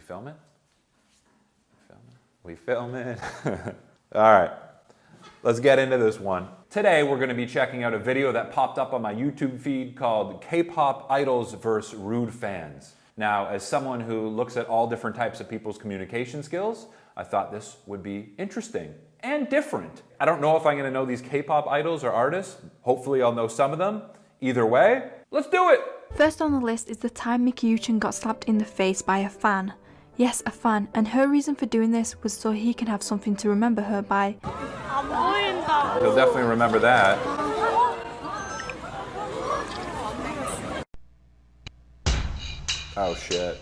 filming? We filming? All right, let's get into this one. Today we're going to be checking out a video that popped up on my YouTube feed called K-pop idols vs. rude fans. Now, as someone who looks at all different types of people's communication skills, I thought this would be interesting and different. I don't know if I'm going to know these K-pop idols or artists. Hopefully I'll know some of them. Either way, let's do it! First on the list is the time Mickey Yuchen got slapped in the face by a fan. Yes, a fan, and her reason for doing this was so he can have something to remember her by. You'll definitely remember that. Oh shit.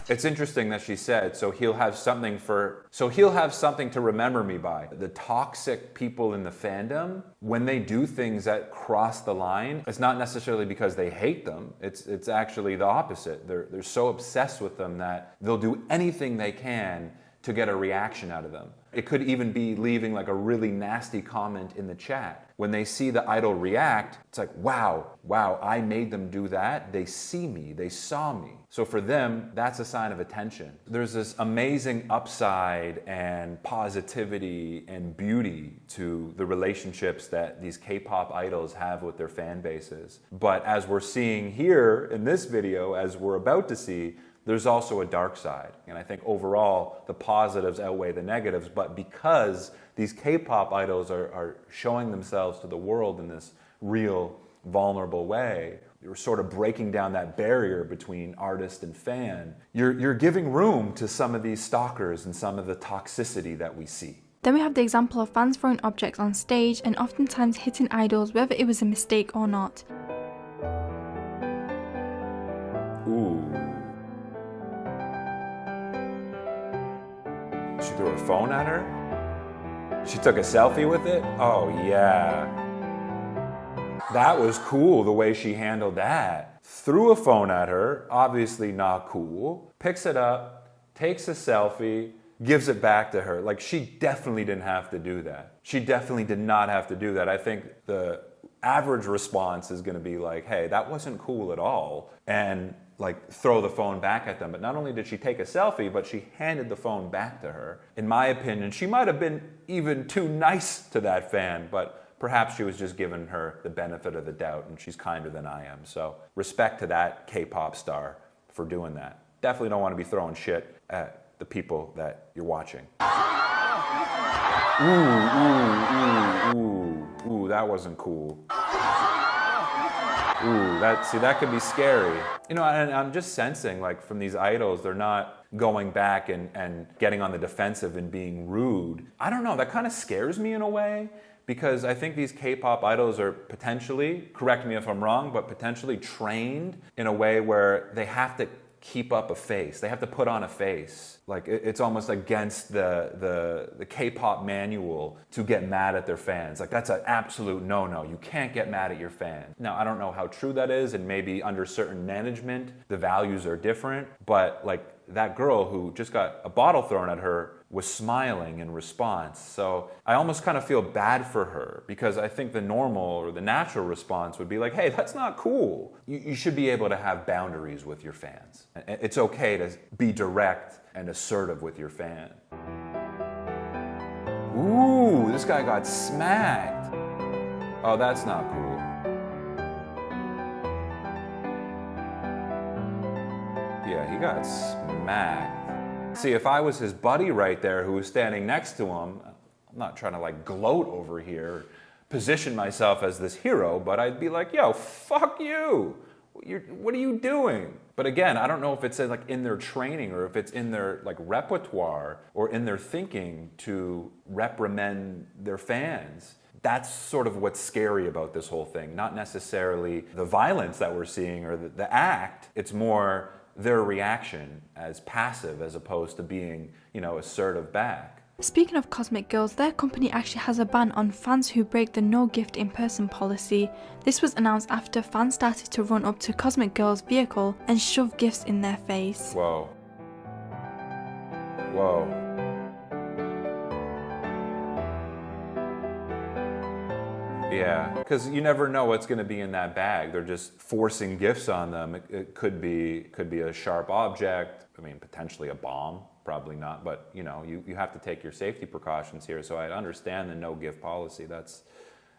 It's interesting that she said, so he'll have something to remember me by. The toxic people in the fandom, when they do things that cross the line, it's not necessarily because they hate them. It's actually the opposite. They're so obsessed with them that they'll do anything they can to get a reaction out of them. It could even be leaving like a really nasty comment in the chat. When they see the idol react, it's like, wow, I made them do that. They see me, they saw me. So for them, that's a sign of attention. There's this amazing upside and positivity and beauty to the relationships that these K-pop idols have with their fan bases. But as we're seeing here in this video, as we're about to see, there's also a dark side. And I think overall, the positives outweigh the negatives, but because these K-pop idols are showing themselves to the world in this real, vulnerable way, you're sort of breaking down that barrier between artist and fan. You're giving room to some of these stalkers and some of the toxicity that we see. Then we have the example of fans throwing objects on stage and oftentimes hitting idols whether it was a mistake or not. Ooh. She threw her phone at her? She took a selfie with it? Oh yeah. That was cool the way she handled that. Threw a phone at her, obviously not cool, picks it up, takes a selfie, gives it back to her. Like, she definitely didn't have to do that. She definitely did not have to do that. I think the average response is gonna be like, hey, that wasn't cool at all. And like throw the phone back at them. But not only did she take a selfie, but she handed the phone back to her. In my opinion, she might have been even too nice to that fan, but perhaps she was just giving her the benefit of the doubt and she's kinder than I am. So respect to that K-pop star for doing that. Definitely don't want to be throwing shit at the people that you're watching. Ooh, that wasn't cool. Ooh, that could be scary. You know, and I'm just sensing, like, from these idols, they're not going back and getting on the defensive and being rude. I don't know, that kind of scares me in a way, because I think these K-pop idols are potentially, correct me if I'm wrong, but potentially trained in a way where they have to keep up a face. They have to put on a face. Like, it's almost against the K-pop manual to get mad at their fans. Like, that's an absolute no-no. You can't get mad at your fans. Now, I don't know how true that is, and maybe under certain management, the values are different, but like that girl who just got a bottle thrown at her was smiling in response. So I almost kind of feel bad for her, because I think the normal or the natural response would be like, hey, that's not cool. You should be able to have boundaries with your fans. It's okay to be direct and assertive with your fan. Ooh, this guy got smacked. Oh, that's not cool. Yeah, he got smacked. See, if I was his buddy right there who was standing next to him, I'm not trying to like gloat over here, position myself as this hero, but I'd be like, yo, fuck you. What are you doing? But again, I don't know if it's like in their training or if it's in their like repertoire or in their thinking to reprimand their fans. That's sort of what's scary about this whole thing. Not necessarily the violence that we're seeing or the act. It's more their reaction as passive as opposed to being, you know, assertive back. Speaking of Cosmic Girls, their company actually has a ban on fans who break the no gift in person policy. This was announced after fans started to run up to Cosmic Girls' vehicle and shove gifts in their face. Whoa. Whoa. Yeah, because you never know what's going to be in that bag. They're just forcing gifts on them. It could be a sharp object. I mean, potentially a bomb. Probably not, but you know, you have to take your safety precautions here. So I understand the no gift policy. That's,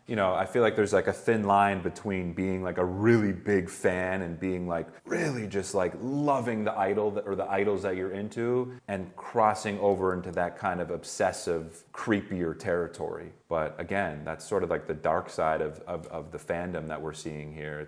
you know, I feel like there's like a thin line between being like a really big fan and being like really just like loving the idol or the idols that you're into, and crossing over into that kind of obsessive, creepier territory. But again, that's sort of like the dark side of the fandom that we're seeing here.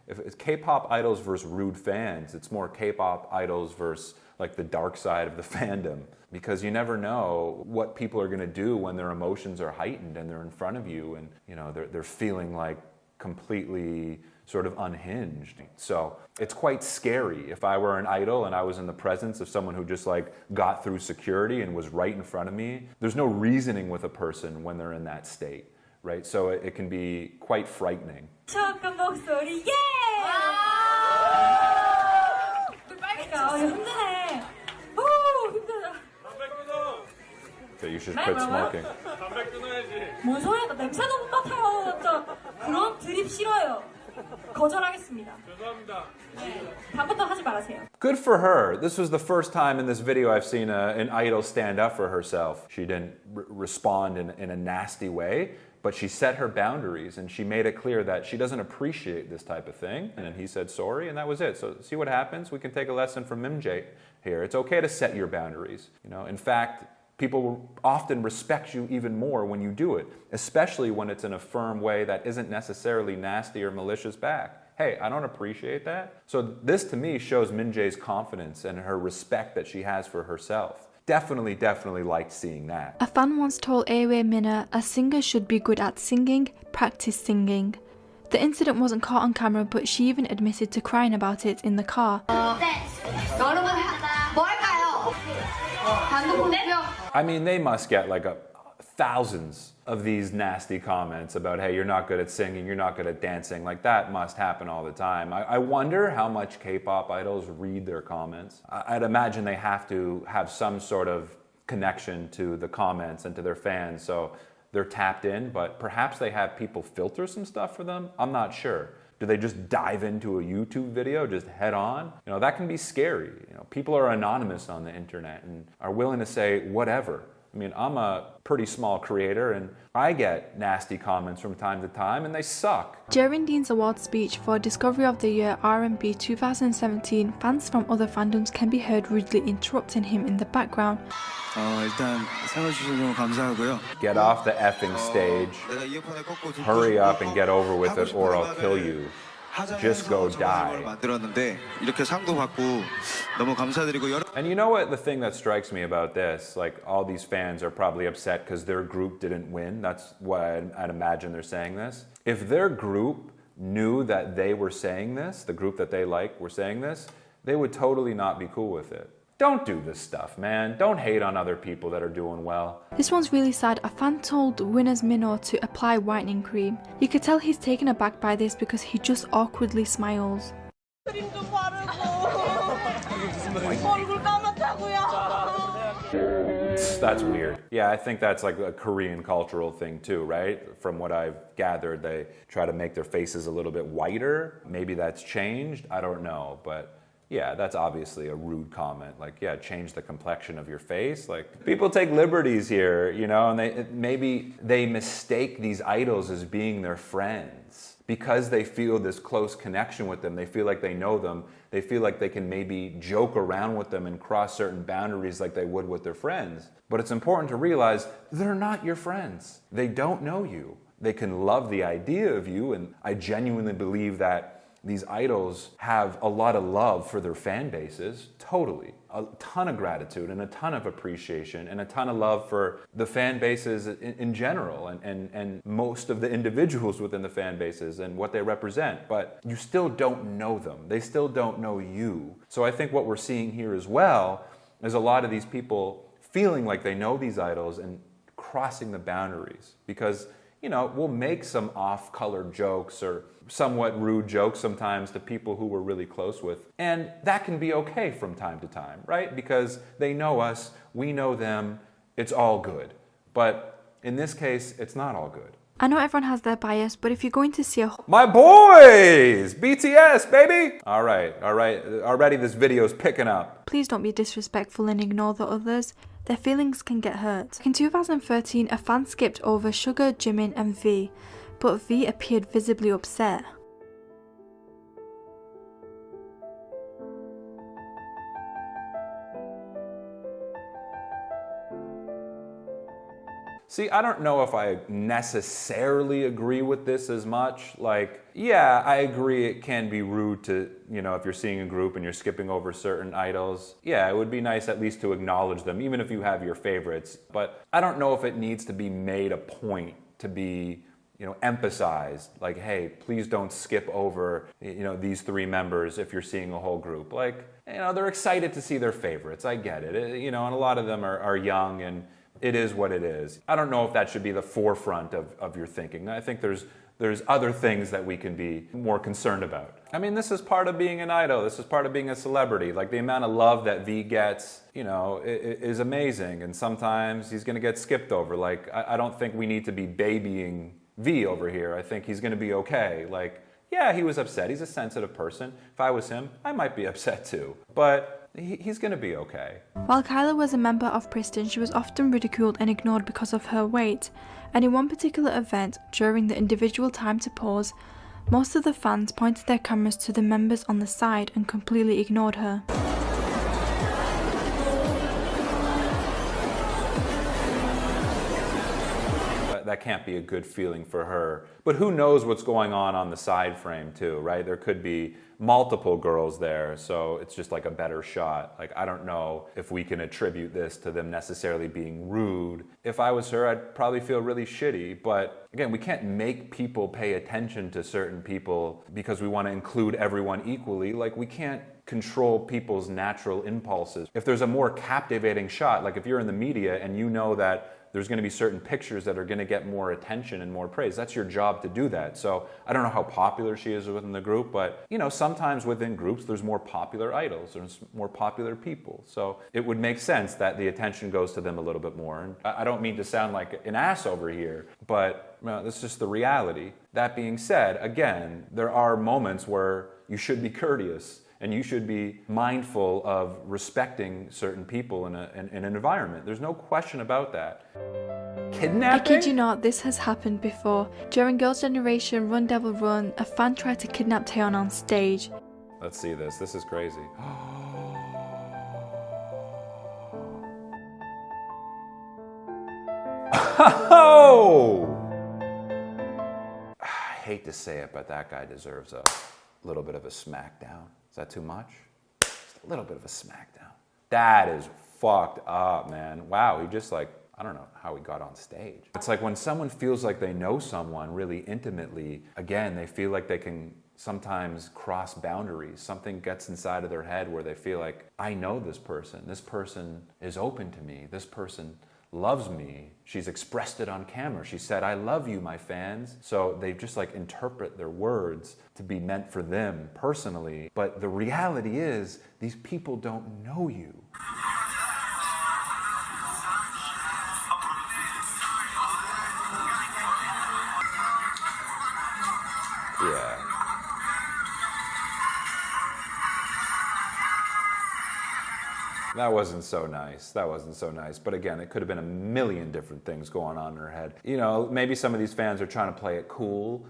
If it's K-pop idols versus rude fans, it's more K-pop idols versus like the dark side of the fandom, because you never know what people are going to do when their emotions are heightened and they're in front of you, and you know they're feeling like completely sort of unhinged. So it's quite scary. If I were an idol and I was in the presence of someone who just like got through security and was right in front of me, there's no reasoning with a person when they're in that state, right? So it can be quite frightening. So you should quit smoking. 뭔 소리야? 냄새 너무 맡아요. 진짜 그런 드립 싫어요. 거절하겠습니다. 죄송합니다. 다음부터 하지 말아세요. Good for her. This was the first time in this video I've seen an idol stand up for herself. She didn't respond in a nasty way, but she set her boundaries and she made it clear that she doesn't appreciate this type of thing. And then he said sorry, and that was it. So see what happens? We can take a lesson from Mimj here. It's okay to set your boundaries. You know, in fact, people will often respect you even more when you do it, especially when it's in a firm way that isn't necessarily nasty or malicious back. Hey, I don't appreciate that. So this to me shows Minjae's confidence and her respect that she has for herself. Definitely liked seeing that. A fan once told Aewei Minna a singer should be good at singing, practice singing. The incident wasn't caught on camera, but she even admitted to crying about it in the car. I mean, they must get like thousands of these nasty comments about, hey, you're not good at singing, you're not good at dancing. Like that must happen all the time. I wonder how much K-pop idols read their comments. I'd imagine they have to have some sort of connection to the comments and to their fans, so they're tapped in, but perhaps they have people filter some stuff for them. I'm not sure. Do they just dive into a YouTube video, just head on? You know, that can be scary. You know, people are anonymous on the internet and are willing to say whatever. I mean, I'm a pretty small creator and I get nasty comments from time to time and they suck. During Dean's award speech for Discovery of the Year R&B 2017, fans from other fandoms can be heard rudely interrupting him in the background. 일단 사과주셔서 너무 감사하고요. Get off the effing stage. Hurry up and get over with it or I'll kill you. Just go die. 이렇게 상도 받고 너무 감사드리고. And you know what the thing that strikes me about this, like all these fans are probably upset because their group didn't win. That's why I'd imagine they're saying this. If their group knew that they were saying this, the group that they like were saying this, they would totally not be cool with it. Don't do this stuff, man. Don't hate on other people that are doing well. This one's really sad. A fan told winner's Minho to apply whitening cream. You could tell he's taken aback by this because he just awkwardly smiles. That's weird. Yeah, I think that's like a Korean cultural thing too, right? From what I've gathered, they try to make their faces a little bit whiter. Maybe that's changed. I don't know, but yeah, that's obviously a rude comment. Like, yeah, change the complexion of your face. Like, people take liberties here, you know, and maybe they mistake these idols as being their friends because they feel this close connection with them. They feel like they know them. They feel like they can maybe joke around with them and cross certain boundaries like they would with their friends. But it's important to realize they're not your friends. They don't know you. They can love the idea of you, and I genuinely believe that these idols have a lot of love for their fan bases, totally. A ton of gratitude and a ton of appreciation and a ton of love for the fan bases in general and most of the individuals within the fan bases and what they represent. But you still don't know them. They still don't know you. So I think what we're seeing here as well is a lot of these people feeling like they know these idols and crossing the boundaries because, you know, we'll make some off-color jokes or somewhat rude jokes sometimes to people who we're really close with. And that can be okay from time to time, right? Because they know us, we know them, it's all good. But in this case, it's not all good. I know everyone has their bias, but if you're going to see a My boys! BTS, baby! All right. Already this video's picking up. please don't be disrespectful and ignore the others. Their feelings can get hurt. In 2013, a fan skipped over Sugar, Jimin and V, but V appeared visibly upset. See, I don't know if I necessarily agree with this as much. Like, yeah, I agree it can be rude to, if you're seeing a group and you're skipping over certain idols. Yeah, it would be nice at least to acknowledge them, even if you have your favorites. But I don't know if it needs to be made a point to be, emphasized. Like, hey, please don't skip over, these three members if you're seeing a whole group. Like, they're excited to see their favorites. I get it. And a lot of them are young and it is what it is. I don't know if that should be the forefront of your thinking. I think there's other things that we can be more concerned about. I mean, this is part of being an idol. This is part of being a celebrity. Like, the amount of love that V gets, is amazing. And sometimes he's gonna get skipped over. Like, I don't think we need to be babying V over here. I think he's gonna be okay. Like, yeah, he was upset. He's a sensitive person. If I was him, I might be upset too. But he's gonna be okay. While Kyla was a member of Priston, she was often ridiculed and ignored because of her weight. And in one particular event, during the individual time to pause, most of the fans pointed their cameras to the members on the side and completely ignored her. That can't be a good feeling for her. But who knows what's going on the side frame too, right? There could be multiple girls there, so it's just like a better shot. Like, I don't know if we can attribute this to them necessarily being rude. If I was her, I'd probably feel really shitty. But again, we can't make people pay attention to certain people because we want to include everyone equally. Like, we can't control people's natural impulses. If there's a more captivating shot, like if you're in the media and you know that there's going to be certain pictures that are going to get more attention and more praise. That's your job to do that. So I don't know how popular she is within the group, but sometimes within groups there's more popular idols, there's more popular people. So it would make sense that the attention goes to them a little bit more. And I don't mean to sound like an ass over here, but that's just the reality. That being said, again, there are moments where you should be courteous. And you should be mindful of respecting certain people in an environment. There's no question about that. Kidnapping? I kid you not, this has happened before. During Girls' Generation Run Devil Run, a fan tried to kidnap Taeyeon on stage. Let's see this. This is crazy. Oh! I hate to say it, but that guy deserves a little bit of a smackdown. Is that too much? Just a little bit of a smackdown. That is fucked up, man. Wow, he just I don't know how he got on stage. It's like when someone feels like they know someone really intimately, again, they feel like they can sometimes cross boundaries. Something gets inside of their head where they feel like, I know this person. This person is open to me. This person loves me. She's expressed it on camera. She said, I love you, my fans. So they just interpret their words to be meant for them personally. But the reality is, these people don't know you. Yeah. That wasn't so nice. That wasn't so nice. But again, it could have been a million different things going on in her head. Maybe some of these fans are trying to play it cool.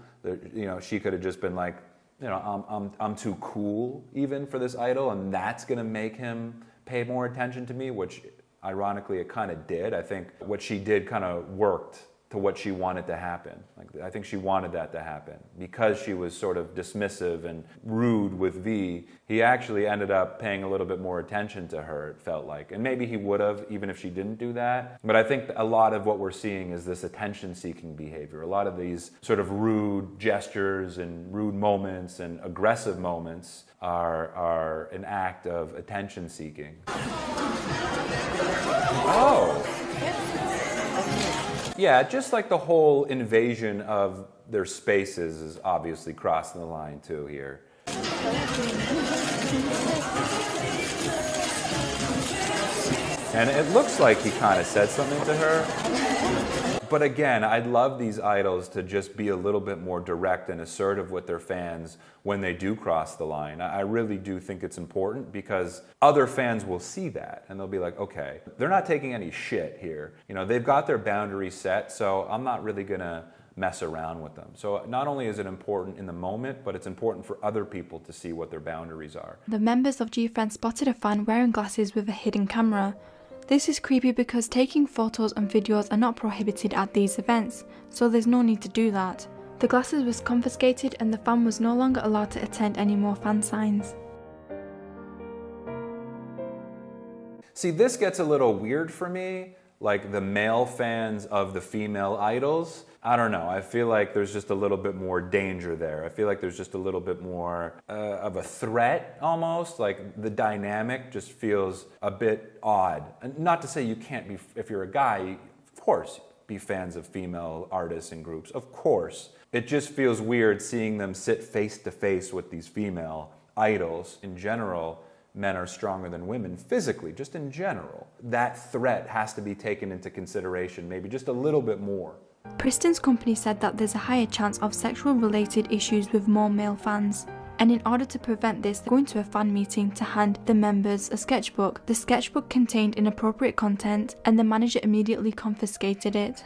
She could have just been like, I'm too cool even for this idol, and that's gonna make him pay more attention to me, which ironically it kind of did. I think what she did kind of worked to what she wanted to happen. I think she wanted that to happen. Because she was sort of dismissive and rude with V, he actually ended up paying a little bit more attention to her, it felt like. And maybe he would have, even if she didn't do that. But I think a lot of what we're seeing is this attention-seeking behavior. A lot of these sort of rude gestures and rude moments and aggressive moments are an act of attention-seeking. Oh! Yeah, just like the whole invasion of their spaces is obviously crossing the line too here. And it looks like he kind of said something to her. But again, I'd love these idols to just be a little bit more direct and assertive with their fans when they do cross the line. I really do think it's important because other fans will see that and they'll be like, okay, they're not taking any shit here. You know, they've got their boundaries set, so I'm not really gonna mess around with them. So not only is it important in the moment, but it's important for other people to see what their boundaries are. The members of GFriends spotted a fan wearing glasses with a hidden camera. This is creepy because taking photos and videos are not prohibited at these events, so there's no need to do that. The glasses was confiscated and the fan was no longer allowed to attend any more fan signs. See, this gets a little weird for me, like the male fans of the female idols. I don't know, I feel like there's just a little bit more danger there. I feel like there's just a little bit more of a threat almost, like the dynamic just feels a bit odd. And not to say you can't be, if you're a guy, of course, be fans of female artists and groups, of course. It just feels weird seeing them sit face to face with these female idols. In general, men are stronger than women physically, just in general. That threat has to be taken into consideration, maybe just a little bit more. Preston's company said that there's a higher chance of sexual related issues with more male fans. And in order to prevent this, they're going to a fan meeting to hand the members a sketchbook. The sketchbook contained inappropriate content and the manager immediately confiscated it.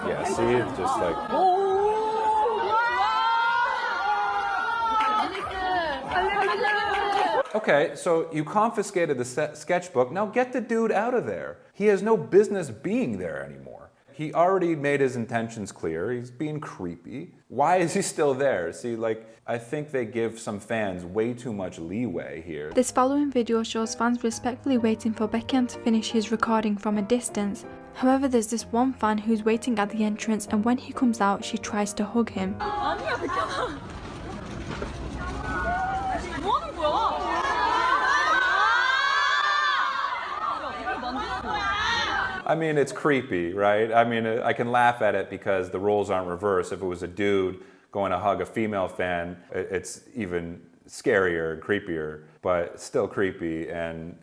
Yeah, see, it's just like... Okay, so you confiscated the sketchbook, now get the dude out of there. He has no business being there anymore. He already made his intentions clear, he's being creepy. Why is he still there? See, like, I think they give some fans way too much leeway here. This following video shows fans respectfully waiting for Baekhyun to finish his recording from a distance. However, there's this one fan who's waiting at the entrance and when he comes out, she tries to hug him. I mean, it's creepy, right? I mean, I can laugh at it because the roles aren't reversed. If it was a dude going to hug a female fan, it's even scarier and creepier, but still creepy. And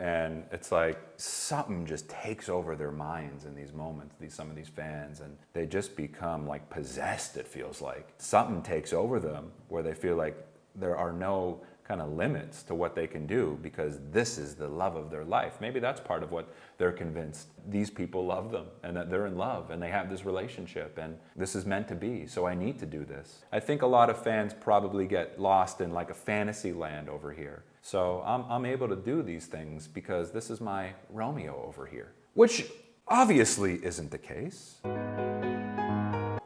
it's like something just takes over their minds in these moments, some of these fans, and they just become like possessed, it feels like. Something takes over them where they feel like there are no kind of limits to what they can do because this is the love of their life. Maybe that's part of what they're convinced. These people love them and that they're in love and they have this relationship and this is meant to be, so I need to do this. I think a lot of fans probably get lost in like a fantasy land over here. So I'm able to do these things because this is my Romeo over here, which obviously isn't the case.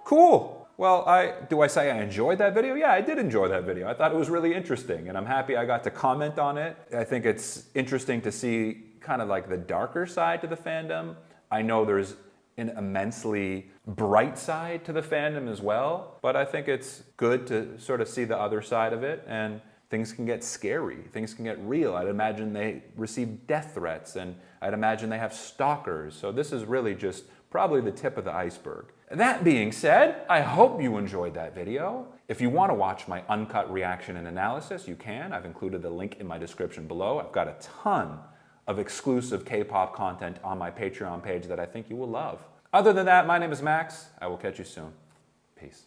Cool. Well, do I say I enjoyed that video? Yeah, I did enjoy that video. I thought it was really interesting and I'm happy I got to comment on it. I think it's interesting to see kind of like the darker side to the fandom. I know there's an immensely bright side to the fandom as well, but I think it's good to sort of see the other side of it, and things can get scary, things can get real. I'd imagine they receive death threats and I'd imagine they have stalkers. So this is really just probably the tip of the iceberg. That being said, I hope you enjoyed that video. If you want to watch my uncut reaction and analysis, you can. I've included the link in my description below. I've got a ton of exclusive K-pop content on my Patreon page that I think you will love. Other than that, my name is Max. I will catch you soon. Peace.